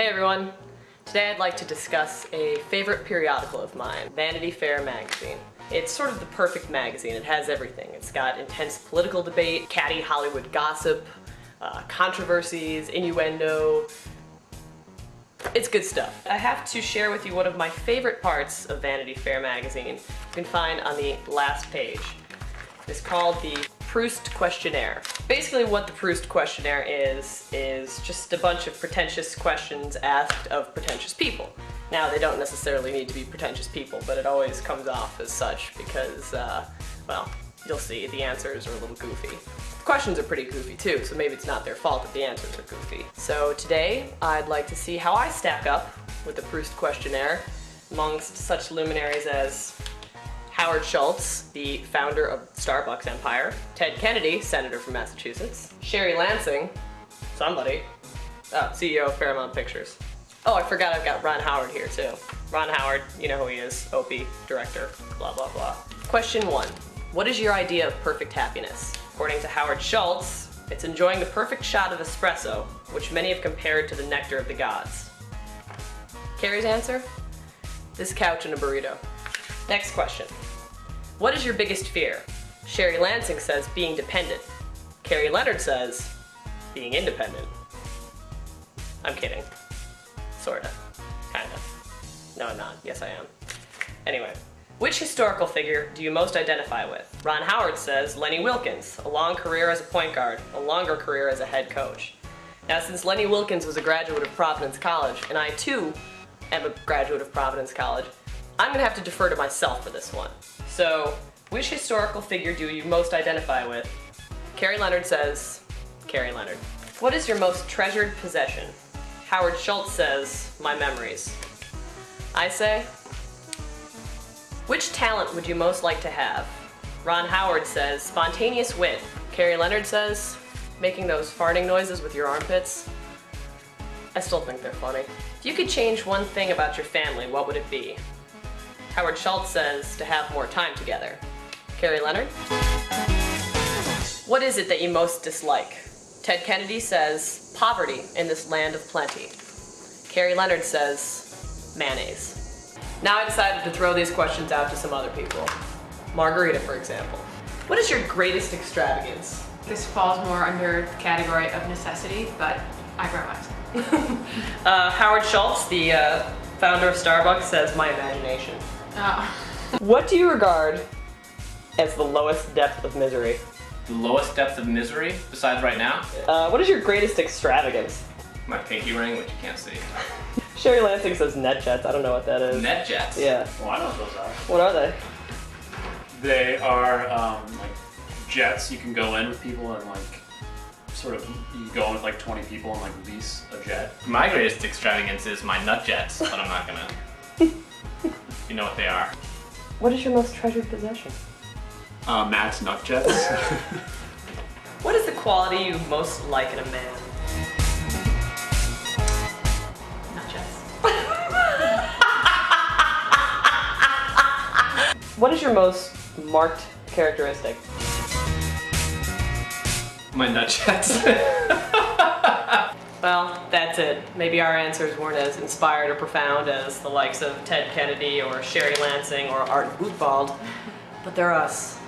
Hey everyone! Today I'd like to discuss a favorite periodical of mine, Vanity Fair magazine. It's sort of the perfect magazine. It has everything. It's got intense political debate, catty Hollywood gossip, controversies, innuendo. It's good stuff. I have to share with you one of my favorite parts of Vanity Fair magazine. You can find on the last page. It's called the Proust Questionnaire. Basically what the Proust Questionnaire is just a bunch of pretentious questions asked of pretentious people. Now, they don't necessarily need to be pretentious people, but it always comes off as such because, well, you'll see the answers are a little goofy. The questions are pretty goofy too, so maybe it's not their fault that the answers are goofy. So today, I'd like to see how I stack up with the Proust Questionnaire amongst such luminaries as Howard Schultz, the founder of Starbucks empire, Ted Kennedy, senator from Massachusetts, Sherry Lansing, somebody, CEO of Paramount Pictures. Oh, I forgot I've got Ron Howard here too. Ron Howard, you know who he is, Opie, director, blah blah blah. Question 1. What is your idea of perfect happiness? According to Howard Schultz, it's enjoying the perfect shot of espresso, which many have compared to the nectar of the gods. Kerry's answer? This couch and a burrito. Next question. What is your biggest fear? Sherry Lansing says being dependent. Kerry Leonard says being independent. I'm kidding. Sorta. Kinda. No, I'm not. Yes, I am. Anyway. Which historical figure do you most identify with? Ron Howard says Lenny Wilkens, a long career as a point guard, a longer career as a head coach. Now, since Lenny Wilkens was a graduate of Providence College, and I too am a graduate of Providence College, I'm gonna have to defer to myself for this one. So, which historical figure do you most identify with? Kerry Leonard says, Kerry Leonard. What is your most treasured possession? Howard Schultz says, my memories. I say, which talent would you most like to have? Ron Howard says, spontaneous wit. Kerry Leonard says, making those farting noises with your armpits. I still think they're funny. If you could change one thing about your family, what would it be? Howard Schultz says to have more time together. Kerry Leonard? What is it that you most dislike? Ted Kennedy says poverty in this land of plenty. Kerry Leonard says mayonnaise. Now I decided to throw these questions out to some other people. Margarita, for example. What is your greatest extravagance? This falls more under the category of necessity, but I grant myself. Howard Schultz, the founder of Starbucks, says my imagination. Oh. What do you regard as the lowest depth of misery? The lowest depth of misery, besides right now? What is your greatest extravagance? My pinky ring, which you can't see. Sherry Lansing says net jets. I don't know what that is. Net jets? Yeah. Well, I know what those are. What are they? They are like jets. You can go in with people and like sort of you can go in with like 20 people and like lease a jet. My greatest extravagance is my nut jets, but I'm not gonna. You know what they are. What is your most treasured possession? Matt's nut jets. What is the quality you most like in a man? Not just. What is your most marked characteristic? My nut jets. Well, that's it. Maybe our answers weren't as inspired or profound as the likes of Ted Kennedy or Sherry Lansing or Art Bootbald, but they're us.